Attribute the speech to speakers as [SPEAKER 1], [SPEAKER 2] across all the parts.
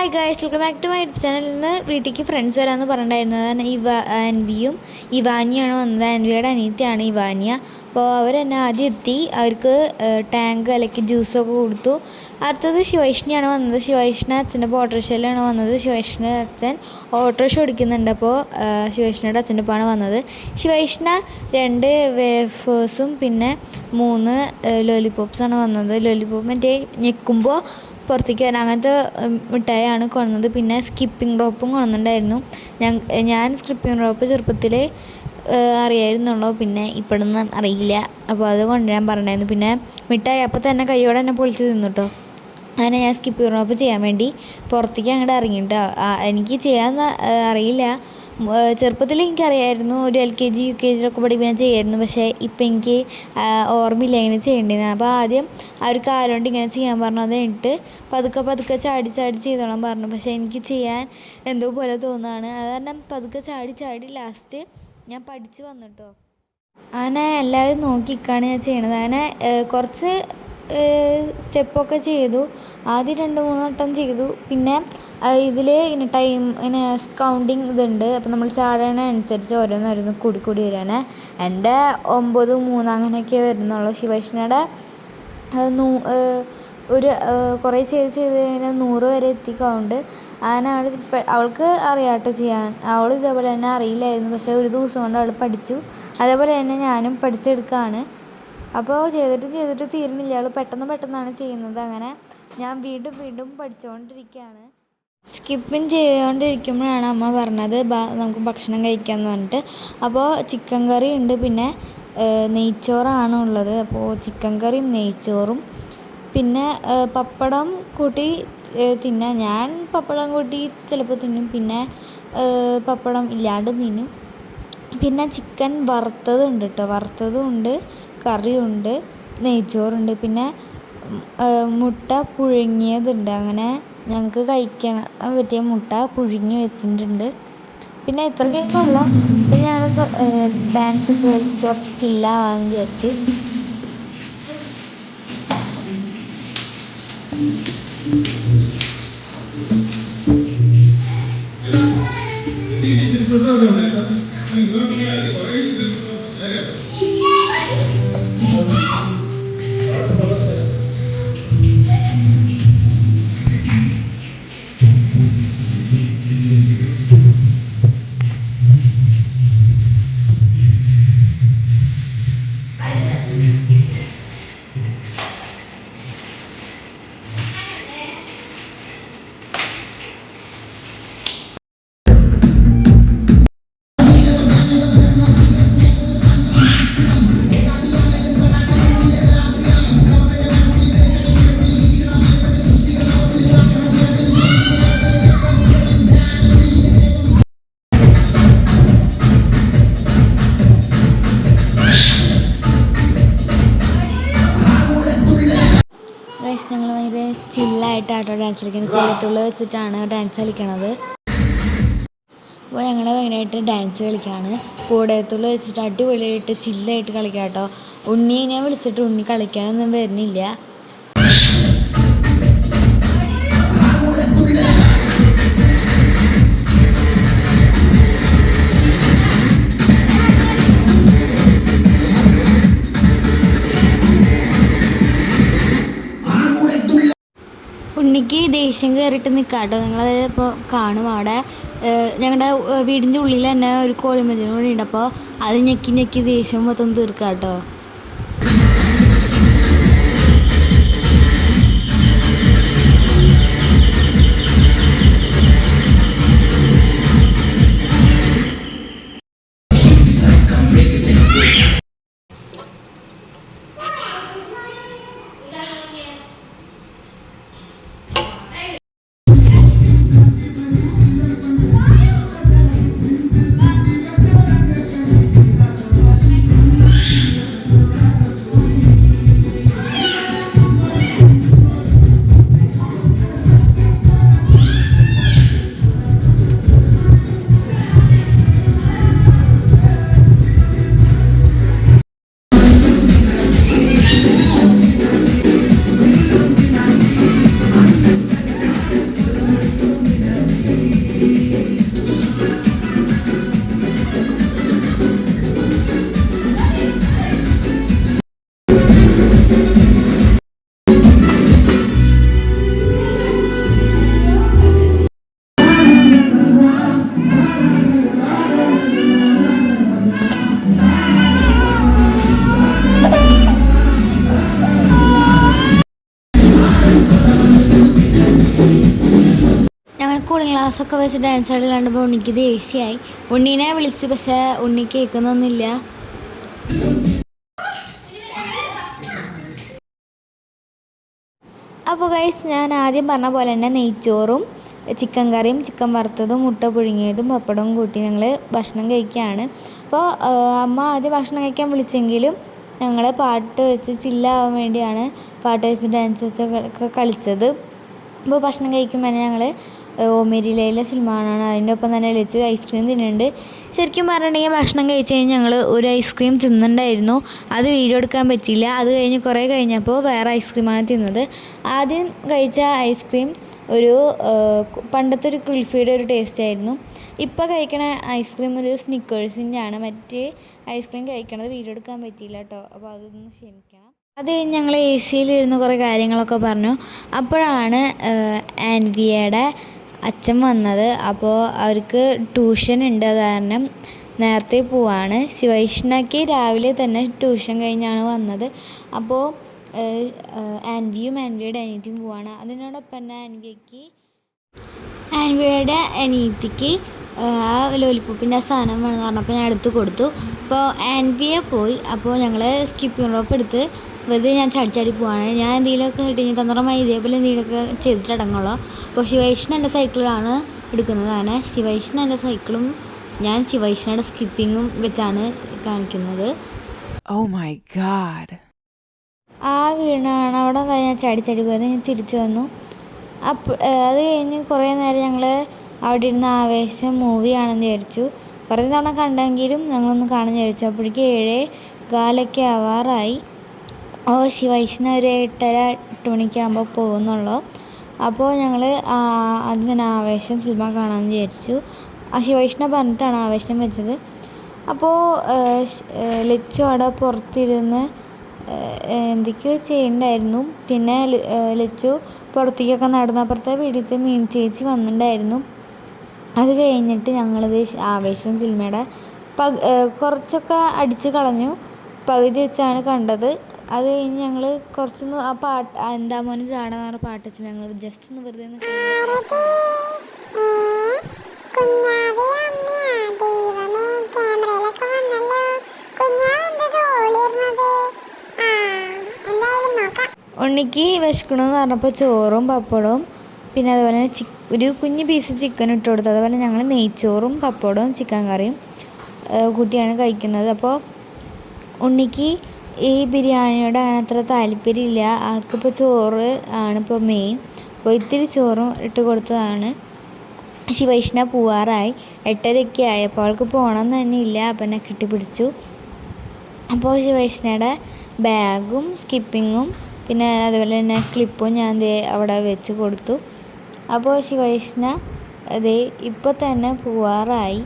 [SPEAKER 1] Hi guys, welcome back to my YouTube ചാനലിൽ നിന്ന് വീട്ടിലേക്ക് ഫ്രണ്ട്സ് വരാമെന്ന് പറഞ്ഞിട്ടുണ്ടായിരുന്നത് അൻവിയും ഇവാനിയാണ് വന്നത്. അൻവിയുടെ അനിയത്തിയാണ് ഇവാനിയ. അപ്പോൾ അവർ തന്നെ ആദ്യം എത്തി. അവർക്ക് ടാങ്ക് അല്ലെങ്കിൽ ജ്യൂസൊക്കെ കൊടുത്തു. അടുത്തത് ശിവൈഷ്ണയാണ് വന്നത്. ശിവൈഷ്ണ അച്ഛൻ്റെ ഓട്ടോറിക്ഷയിലാണ് വന്നത്. ശിവൈഷ്ണയുടെ അച്ഛൻ ഓട്ടോറിക്ഷ ഓടിക്കുന്നുണ്ട്. അപ്പോൾ ശിവൈഷ്ണയുടെ അച്ഛൻ്റെ ഒപ്പമാണ് വന്നത്. ശിവൈഷ്ണ 2 വേഫേഴ്സും പിന്നെ 3 ലോലിപോപ്സാണ് വന്നത്. ലോലിപോപ്പ് മറ്റേ ഞെക്കുമ്പോൾ പുറത്തേക്ക് വരാൻ അങ്ങനത്തെ മിഠായിയാണ് കൊണ്ടുവന്നത്. പിന്നെ സ്കിപ്പിംഗ് റോപ്പും കൊണ്ടുവന്നിട്ടുണ്ടായിരുന്നു. ഞാൻ സ്കിപ്പിംഗ് റോപ്പ് ചെറുപ്പത്തിൽ അറിയായിരുന്നുള്ളൂ, പിന്നെ ഇപ്പോഴൊന്നും അറിയില്ല. അപ്പോൾ അത് കൊണ്ടുവരാൻ പറഞ്ഞിട്ടുണ്ടായിരുന്നു. പിന്നെ മിഠായി അപ്പോൾ തന്നെ കൈയോടെ തന്നെ പൊളിച്ച് തിന്നു കേട്ടോ. അങ്ങനെ ഞാൻ സ്കിപ്പിംഗ് റോപ്പ് ചെയ്യാൻ വേണ്ടി പുറത്തേക്ക് അങ്ങോട്ട് ഇറങ്ങിയിട്ടോ. എനിക്ക് ചെയ്യാൻ അറിയില്ല. ചെറുപ്പത്തിൽ എനിക്കറിയായിരുന്നു, ഒരു LKG UKG പഠിക്കാൻ ചെയ്യായിരുന്നു. പക്ഷേ ഇപ്പം എനിക്ക് ഓർമ്മയില്ല എങ്ങനെ ചെയ്യേണ്ടത്. അപ്പോൾ ആദ്യം അവർ കാലുകൊണ്ട് ഇങ്ങനെ ചെയ്യാൻ പറഞ്ഞു. അത് കഴിഞ്ഞിട്ട് പതുക്കെ ചാടി ചെയ്തോളാൻ പറഞ്ഞു. പക്ഷേ എനിക്ക് ചെയ്യാൻ എന്തോ പോലെ തോന്നുകയാണ്. അത് കാരണം പതുക്കെ ചാടി ലാസ്റ്റ് ഞാൻ പഠിച്ച് വന്നിട്ടോ. അങ്ങനെ എല്ലാവരും നോക്കിക്കാണ് ഞാൻ ചെയ്യണത്. അങ്ങനെ കുറച്ച് സ്റ്റെപ്പൊക്കെ ചെയ്തു. ആദ്യം 2-3 വട്ടം ചെയ്തു. പിന്നെ ഇതിൽ ഇങ്ങനെ ടൈം ഇങ്ങനെ കൗണ്ടിങ് ഇതുണ്ട്. അപ്പോൾ നമ്മൾ ചാടണനുസരിച്ച് ഓരോന്നോരോന്ന് കൂടി വരികയാണ്. എൻ്റെ 9, 3 അങ്ങനെയൊക്കെ വരുന്നുള്ളൂ. ശിവൈഷ്ണയുടെ ഒരു കുറേ ചെയ്ത് കഴിഞ്ഞാൽ 100 വരെ എത്തി കൗണ്ട്. അങ്ങനെ അവൾക്ക് അറിയാം കേട്ടോ ചെയ്യാൻ. അവൾ ഇതേപോലെ തന്നെ അറിയില്ലായിരുന്നു. പക്ഷേ ഒരു ദിവസം കൊണ്ട് അവൾ പഠിച്ചു. അതേപോലെ തന്നെ ഞാനും പഠിച്ചെടുക്കുകയാണ്. അപ്പോൾ ചെയ്തിട്ട് തീരുന്നില്ല. അവൾ പെട്ടെന്നാണ് ചെയ്യുന്നത്. അങ്ങനെ ഞാൻ വീണ്ടും പഠിച്ചുകൊണ്ടിരിക്കുകയാണ്. സ്കിപ്പിങ് ചെയ്തുകൊണ്ടിരിക്കുമ്പോഴാണ് അമ്മ പറഞ്ഞത് നമുക്ക് ഭക്ഷണം കഴിക്കാമെന്ന് പറഞ്ഞിട്ട്. അപ്പോൾ ചിക്കൻ കറി ഉണ്ട്, പിന്നെ നെയ്ച്ചോറാണ് ഉള്ളത്. അപ്പോൾ ചിക്കൻ കറിയും നെയ്ച്ചോറും പിന്നെ പപ്പടം കൂട്ടി തിന്നാം. ഞാൻ പപ്പടം കൂട്ടി ചിലപ്പോൾ തിന്നും, പിന്നെ പപ്പടം ഇല്ലാണ്ടും തിന്നും. പിന്നെ ചിക്കൻ വറുത്തതുണ്ട് കേട്ടോ. വറുത്തതും ഉണ്ട്, കറിയുണ്ട്, നെയ്ച്ചോറുണ്ട്, പിന്നെ മുട്ട പുഴുങ്ങിയതുണ്ട്. അങ്ങനെ ഞങ്ങൾക്ക് കഴിക്കാൻ പറ്റിയ മുട്ട പുഴുങ്ങി വെച്ചിട്ടുണ്ട്. പിന്നെ ഇത്രയൊക്കെ ഉള്ള. പിന്നെ ഞാൻ ഡാൻസ് കുറച്ച് ചില്ലാവാന്ന് വിചാരിച്ച്. ഞങ്ങൾ ഭയങ്കര ചില്ലായിട്ടാട്ടോ ഡാൻസ് കളിക്കുന്നത്. കൂടത്തുള്ള വെച്ചിട്ടാണ് ഡാൻസ് കളിക്കണത്. അപ്പോൾ ഞങ്ങൾ ഭയങ്കരമായിട്ട് ഡാൻസ് കളിക്കുകയാണ്. കൂടത്തുള്ള വെച്ചിട്ട് അടിപൊളിയായിട്ട് ചില്ലായിട്ട് കളിക്കാം കേട്ടോ. ഉണ്ണിയെ വിളിച്ചിട്ട് ഉണ്ണി കളിക്കാനൊന്നും വരുന്നില്ല. ഉണ്ണിക്ക് ദേഷ്യം കയറിയിട്ട് നിൽക്കാം കേട്ടോ. നിങ്ങളത് ഇപ്പോൾ കാണും. അവിടെ ഞങ്ങളുടെ വീടിൻ്റെ ഉള്ളിൽ തന്നെ ഒരു കോഴിമതിലും കൂടി ഉണ്ട്. അപ്പോൾ അത് ഞെക്കി ദേഷ്യം മൊത്തം തീർക്കാം കേട്ടോ. ഗ്ലാസ്സൊക്കെ വെച്ച് ഡാൻസ് കളി കണ്ടപ്പോൾ ഉണ്ണിക്ക് ദേഷ്യമായി. ഉണ്ണീനെ വിളിച്ചു, പക്ഷേ ഉണ്ണി കേൾക്കുന്നൊന്നുമില്ല. അപ്പോൾ ഗൈസ്, ഞാൻ ആദ്യം പറഞ്ഞ പോലെ തന്നെ നെയ്ച്ചോറും ചിക്കൻ കറിയും ചിക്കൻ വറുത്തതും മുട്ട പുഴുങ്ങിയതും പപ്പടവും കൂട്ടി ഞങ്ങൾ ഭക്ഷണം കഴിക്കുകയാണ്. അപ്പോൾ അമ്മ ആദ്യം ഭക്ഷണം കഴിക്കാൻ വിളിച്ചെങ്കിലും ഞങ്ങൾ പാട്ട് വെച്ച് ചില്ലാവാൻ വേണ്ടിയാണ് പാട്ട് വെച്ച് ഡാൻസ് വെച്ചൊക്കെ കളിച്ചത്. അപ്പോൾ ഭക്ഷണം കഴിക്കുമ്പോൾ തന്നെ ഞങ്ങൾ ഓമേരിയിലെ സിനിമയാണ്. അതിൻ്റെ ഒപ്പം തന്നെ ലച്ചു ഐസ്ക്രീം തിന്നുന്നുണ്ട്. ശരിക്കും പറഞ്ഞിട്ടുണ്ടെങ്കിൽ ഭക്ഷണം കഴിച്ച് കഴിഞ്ഞ് ഞങ്ങൾ ഒരു ഐസ്ക്രീം തിന്നുന്നുണ്ടായിരുന്നു. അത് വീഡിയോ എടുക്കാൻ പറ്റിയില്ല. അത് കഴിഞ്ഞ് കുറേ കഴിഞ്ഞപ്പോൾ വേറെ ഐസ്ക്രീമാണ് തിന്നത്. ആദ്യം കഴിച്ച ഐസ്ക്രീം ഒരു പണ്ടത്തെ ഒരു കുൽഫിയുടെ ഒരു ടേസ്റ്റ് ആയിരുന്നു. ഇപ്പോൾ കഴിക്കണ ഐസ്ക്രീം ഒരു സ്നിക്കേഴ്സിൻ്റെ ആണ്. മറ്റേ ഐസ്ക്രീം കഴിക്കണത് വീഡിയോ എടുക്കാൻ പറ്റിയില്ല കേട്ടോ. അപ്പോൾ അതൊന്ന് ക്ഷമിക്കണം. അത് കഴിഞ്ഞ് ഞങ്ങൾ എ സിയിലിരുന്ന് കുറേ കാര്യങ്ങളൊക്കെ പറഞ്ഞു. അപ്പോഴാണ് ആൻവിയയുടെ അച്ഛൻ വന്നത്. അപ്പോൾ അവർക്ക് ട്യൂഷൻ ഉണ്ട്, അത് കാരണം നേരത്തെ പോവാണ്. ശിവൈഷ്ണയ്ക്ക് രാവിലെ തന്നെ ട്യൂഷൻ കഴിഞ്ഞാണ് വന്നത്. അപ്പോൾ ആൻവിയും ആൻവിയുടെ അനിയത്തിയും പോവാണ്. അതിനോടൊപ്പം തന്നെ ആൻവിയുടെ അനിയത്തിക്ക് ആ ലോലിപ്പോപ്പിൻ്റെ ആ സാധനം വേണമെന്ന് പറഞ്ഞപ്പോൾ ഞാൻ എടുത്ത് കൊടുത്തു. അപ്പോൾ ആൻവിയെ പോയി. അപ്പോൾ ഞങ്ങൾ സ്കിപ്പിംഗ് റോപ്പ് എടുത്ത് വെറുതെ ഞാൻ ചടിച്ചാടി പോവാണ്. ഞാൻ എന്തെങ്കിലുമൊക്കെ കിട്ടി തന്ത്രമായി ഇതേപോലെ എന്തെങ്കിലുമൊക്കെ ചെയ്തിട്ടടങ്ങുള്ളൂ. അപ്പോൾ ശിവൈഷ്ണ എൻ്റെ സൈക്കിളാണ് എടുക്കുന്നത്. അങ്ങനെ ശിവൈഷ്ണ എൻ്റെ സൈക്കിളും ഞാൻ ശിവൈഷ്ണയുടെ സ്കിപ്പിങ്ങും വെച്ചാണ് കാണിക്കുന്നത്.
[SPEAKER 2] Oh my God.
[SPEAKER 1] ആ വീണാണ് അവിടെ വരെ ഞാൻ ചാടി പോയത്. ഞാൻ തിരിച്ചു വന്നു. അപ്പോൾ അത് കഴിഞ്ഞ് കുറേ നേരം ഞങ്ങൾ അവിടെ ഇരുന്ന് ആവേശം മൂവിയാണെന്ന് വിചാരിച്ചു. കുറേ തവണ കണ്ടെങ്കിലും ഞങ്ങളൊന്ന് കാണാൻ വിചാരിച്ചു. അപ്പോഴേക്കും 7:15 ആവാറായി. ശിവൈഷ്ണ ഒരു 8:30-8 മണിക്കാകുമ്പോൾ പോകുന്നുള്ളൂ. അപ്പോൾ ഞങ്ങൾ അത് തന്നെ ആവേശം സിനിമ കാണാമെന്ന് വിചാരിച്ചു. ശിവൈഷ്ണ പറഞ്ഞിട്ടാണ് ആവേശം വെച്ചത്. അപ്പോൾ ലച്ചു അവിടെ പുറത്തിരുന്ന് എന്തൊക്കെയോ ചെയ്യുന്നുണ്ടായിരുന്നു. പിന്നെ ലച്ചു പുറത്തേക്കൊക്കെ നടന്നപ്പുറത്തെ വീട്ടിലത്തെ മീൻ ചേച്ചി വന്നിട്ടുണ്ടായിരുന്നു. അത് കഴിഞ്ഞിട്ട് ഞങ്ങളിത് ആവേശം സിനിമയുടെ കുറച്ചൊക്കെ അടിച്ച് കളഞ്ഞു. പകുതി വെച്ചാണ് കണ്ടത്. അത് കഴിഞ്ഞ് ഞങ്ങൾ കുറച്ചൊന്ന് ആ പാട്ട് എന്താ മോനെ ചാടാന്ന് പറഞ്ഞ പാട്ട് വെച്ച് ഞങ്ങൾ ജസ്റ്റ് ഒന്ന് വെറുതെ ഉണ്ണിക്ക് വിശക്കണമെന്ന് പറഞ്ഞപ്പോൾ ചോറും പപ്പടവും പിന്നെ അതുപോലെ തന്നെ ഒരു കുഞ്ഞ് പീസ് ചിക്കൻ ഇട്ട് കൊടുത്തു. അതുപോലെ ഞങ്ങൾ നെയ്ച്ചോറും പപ്പടവും ചിക്കൻ കറിയും കൂട്ടിയാണ് കഴിക്കുന്നത്. അപ്പോൾ ഉണ്ണിക്ക് ഈ ബിരിയാണിയോട് അങ്ങനെ അത്ര താല്പര്യമില്ല. ആൾക്കിപ്പോൾ ചോറ് ആണിപ്പോൾ മെയിൻ. അപ്പോൾ ഇത്തിരി ചോറും ഇട്ട് കൊടുത്തതാണ്. ശിവൈഷ്ണ പോവാറായി. 8:30 ആയി. അപ്പോൾ അവൾക്ക് പോകണം തന്നെ ഇല്ല. അപ്പം എന്നെ കെട്ടിപ്പിടിച്ചു. അപ്പോൾ ശിവൈഷ്ണയുടെ ബാഗും സ്കിപ്പിങ്ങും പിന്നെ അതുപോലെ തന്നെ ക്ലിപ്പും ഞാൻ അവിടെ വെച്ച് കൊടുത്തു. അപ്പോൾ ശിവൈഷ്ണ ഇപ്പോൾ തന്നെ പോവാറായി.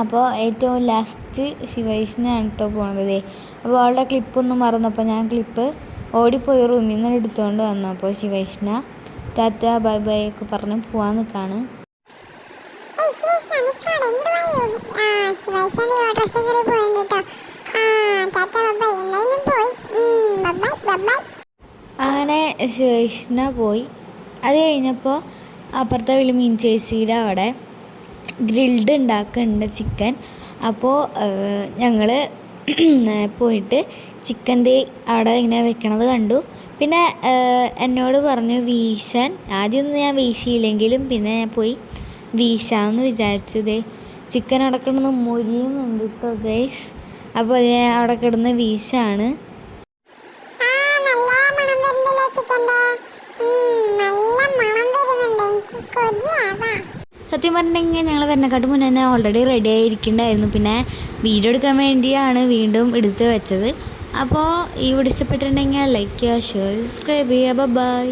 [SPEAKER 1] അപ്പോൾ ഏറ്റവും ലാസ്റ്റ് ശിവൈഷ്ണയാണ് കേട്ടോ പോണത്. അപ്പോൾ അവളുടെ ക്ലിപ്പൊന്നും മറന്നപ്പോൾ ഞാൻ ക്ലിപ്പ് ഓടിപ്പോയി റൂമിൽ നിന്ന് എടുത്തുകൊണ്ട് വന്നു. അപ്പോൾ ശിവൈഷ്ണ ടാറ്റ ബൈ ബൈ ഒക്കെ പറഞ്ഞ് പോവാൻ നിൽക്കുകയാണ്. അങ്ങനെ ശിവൈഷ്ണ പോയി. അത് കഴിഞ്ഞപ്പോൾ അപ്പുറത്തെ വീട്ടിൽ മീൻ ചേച്ചിയുടെ അവിടെ ഗ്രിൽഡ് ഉണ്ടാക്കുന്നുണ്ട് ചിക്കൻ. അപ്പോൾ ഞങ്ങൾ പോയിട്ട് ചിക്കൻ അവിടെ ഇങ്ങനെ വെക്കണത് കണ്ടു. പിന്നെ എന്നോട് പറഞ്ഞു വീശാൻ. ആദ്യമൊന്നും ഞാൻ വീശിയില്ലെങ്കിലും പിന്നെ ഞാൻ പോയി വീശാമെന്ന് വിചാരിച്ചു. ചിക്കൻ അവിടെ കിടന്ന് മൊരിയുന്നുണ്ട് കേട്ടോ ഗൈസ്. അപ്പോൾ അവിടെ കിടന്ന് വീശാണ്. സത്യം പറഞ്ഞിട്ടുണ്ടെങ്കിൽ ഞങ്ങൾ വരുന്നേക്കാട്ട് മുന്നേ തന്നെ ഓൾറെഡി റെഡി ആയിരിക്കുന്നുണ്ടായിരുന്നു. പിന്നെ വീഡിയോ എടുക്കാൻ വേണ്ടിയാണ് വീണ്ടും എടുത്ത് വെച്ചത്. അപ്പോൾ ഈ വീഡിയോ ഇഷ്ടപ്പെട്ടിട്ടുണ്ടെങ്കിൽ ലൈക്ക് ചെയ്യുക, ഷെയർ, സബ്സ്ക്രൈബ് ചെയ്യുക. ബൈ.